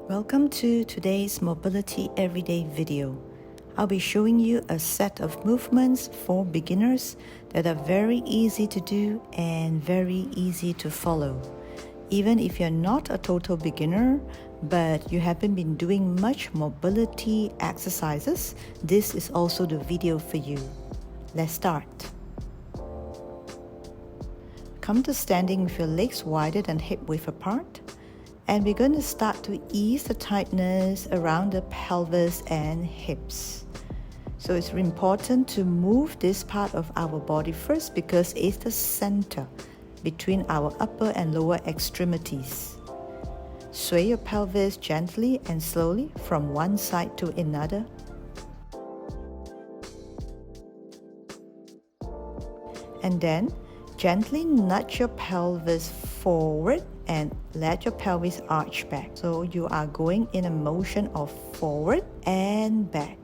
Welcome to today's Mobility Everyday video. I'll be showing you a set of movements for beginners that are very easy to do and very easy to follow. Even if you're not a total beginner, but you haven't been doing much mobility exercises, this is also the video for you. Let's start. Come to standing with your legs wider than hip width apart. And we're going to start to ease the tightness around the pelvis and hips. So it's important to move this part of our body first because it's the center between our upper and lower extremities. Sway your pelvis gently and slowly from one side to another. And then gently nudge your pelvis forward and let your pelvis arch back. So you are going in a motion of forward and back.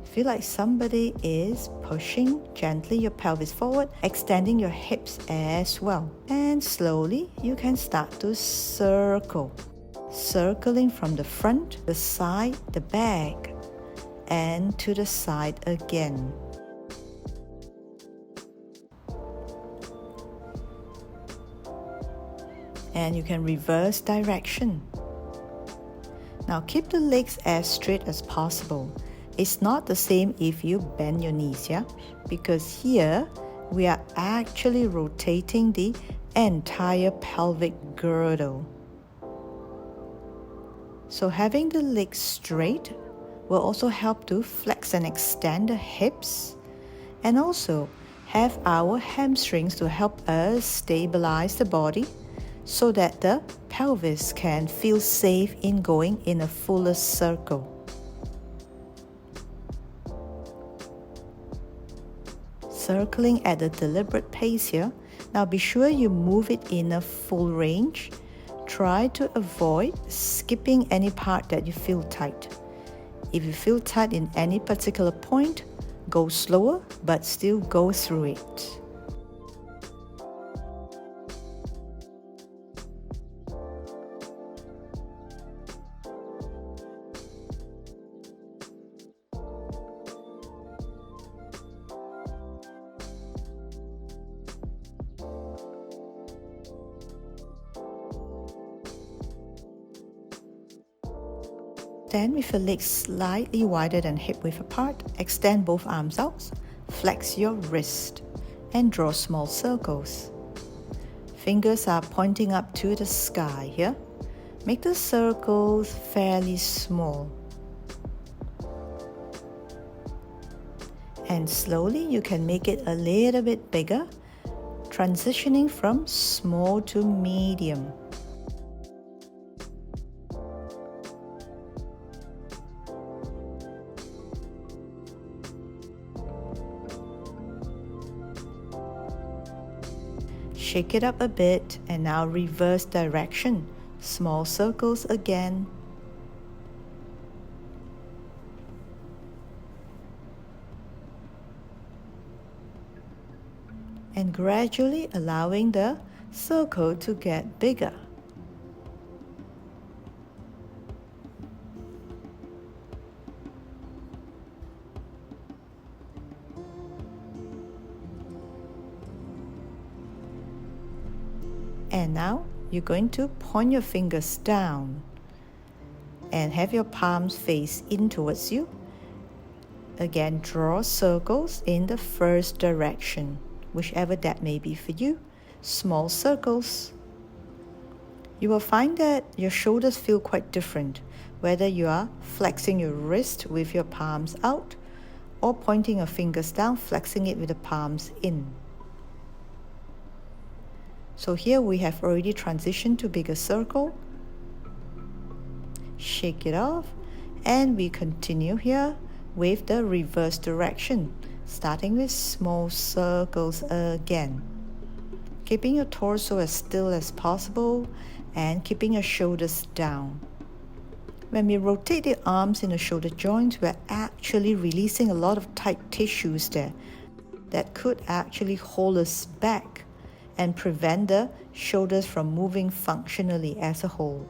Feel like somebody is pushing gently your pelvis forward, extending your hips as well. And slowly you can start to circle. Circling from the front, the side, the back, and to the side again. And you can reverse direction. Now keep the legs as straight as possible. It's not the same if you bend your knees, yeah? Because here we are actually rotating the entire pelvic girdle. So having the legs straight will also help to flex and extend the hips, and also have our hamstrings to help us stabilize the body so that the pelvis can feel safe in going in a fuller circle. Circling at a deliberate pace here. Now be sure you move it in a full range. Try to avoid skipping any part that you feel tight. If you feel tight in any particular point, go slower but still go through it. Stand with your legs slightly wider than hip width apart. Extend both arms out. Flex your wrist and draw small circles. Fingers are pointing up to the sky here. Make the circles fairly small. And slowly you can make it a little bit bigger, transitioning from small to medium. Shake it up a bit and now reverse direction. Small circles again. And gradually allowing the circle to get bigger. And now you're going to point your fingers down and have your palms face in towards you. Again, draw circles in the first direction, whichever that may be for you. Small circles. You will find that your shoulders feel quite different, whether you are flexing your wrist with your palms out or pointing your fingers down, flexing it with the palms in. So here we have already transitioned to bigger circle. Shake it off and we continue here with the reverse direction, starting with small circles again. Keeping your torso as still as possible and keeping your shoulders down. When we rotate the arms in the shoulder joints, we're actually releasing a lot of tight tissues there that could actually hold us back and prevent the shoulders from moving functionally as a whole.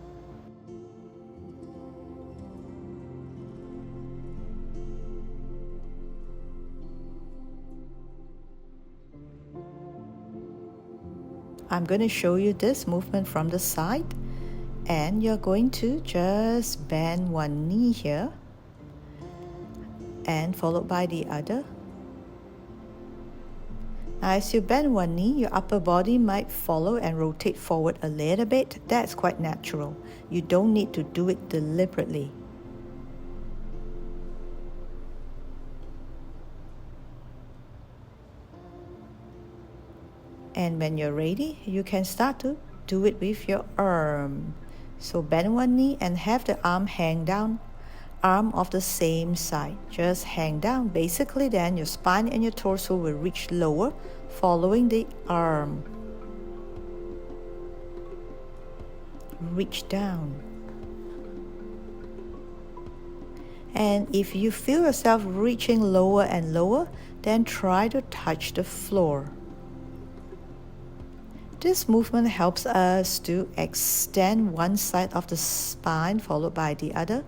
I'm going to show you this movement from the side, and you're going to just bend one knee here and followed by the other. Now, as you bend one knee, your upper body might follow and rotate forward a little bit. That's quite natural. You don't need to do it deliberately. And when you're ready, you can start to do it with your arm. So bend one knee and have the arm hang down, arm of the same side. Just hang down. Basically, then your spine and your torso will reach lower, following the arm. Reach down. And if you feel yourself reaching lower and lower, then try to touch the floor. This movement helps us to extend one side of the spine followed by the other.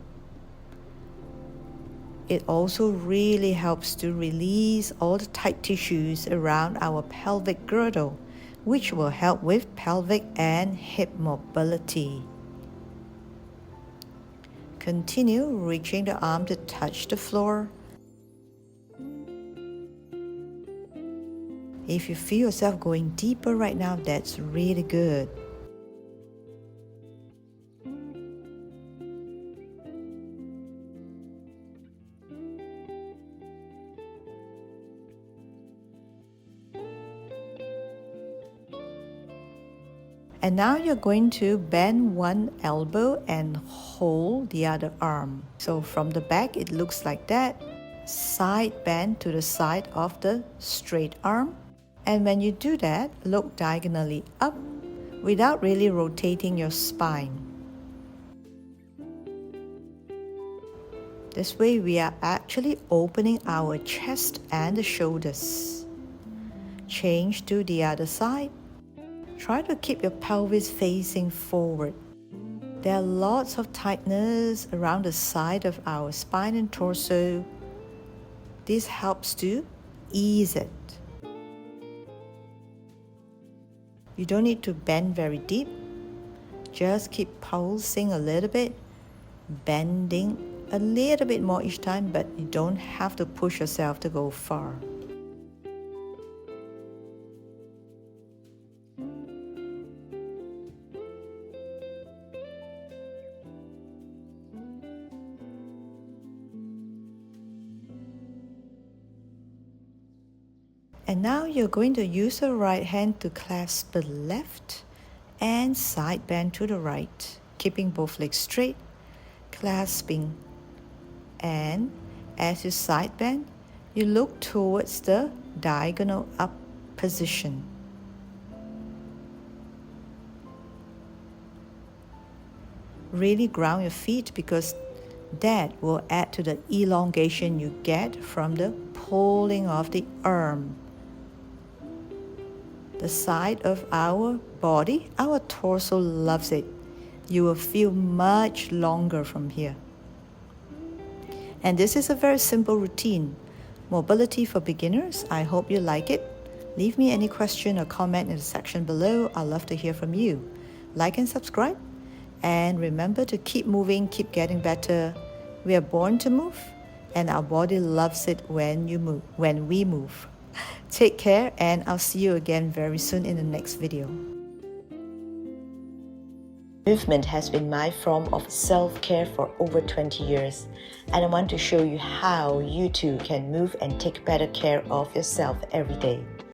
It also really helps to release all the tight tissues around our pelvic girdle, which will help with pelvic and hip mobility. Continue reaching the arm to touch the floor. If you feel yourself going deeper right now, that's really good. And now you're going to bend one elbow and hold the other arm. So from the back, it looks like that. Side bend to the side of the straight arm. And when you do that, look diagonally up without really rotating your spine. This way we are actually opening our chest and the shoulders. Change to the other side. Try to keep your pelvis facing forward. There are lots of tightness around the side of our spine and torso. This helps to ease it. You don't need to bend very deep. Just keep pulsing a little bit, bending a little bit more each time, but you don't have to push yourself to go far. And now you're going to use the right hand to clasp the left and side bend to the right, keeping both legs straight, clasping. And as you side bend, you look towards the diagonal up position. Really ground your feet because that will add to the elongation you get from the pulling of the arm. The side of our body, our torso loves it. You will feel much longer from here. And this is a very simple routine. Mobility for beginners. I hope you like it. Leave me any question or comment in the section below. I'd love to hear from you. Like and subscribe. And remember to keep moving, keep getting better. We are born to move, and our body loves it when we move. Take care, and I'll see you again very soon in the next video. Movement has been my form of self-care for over 20 years, and I want to show you how you too can move and take better care of yourself every day.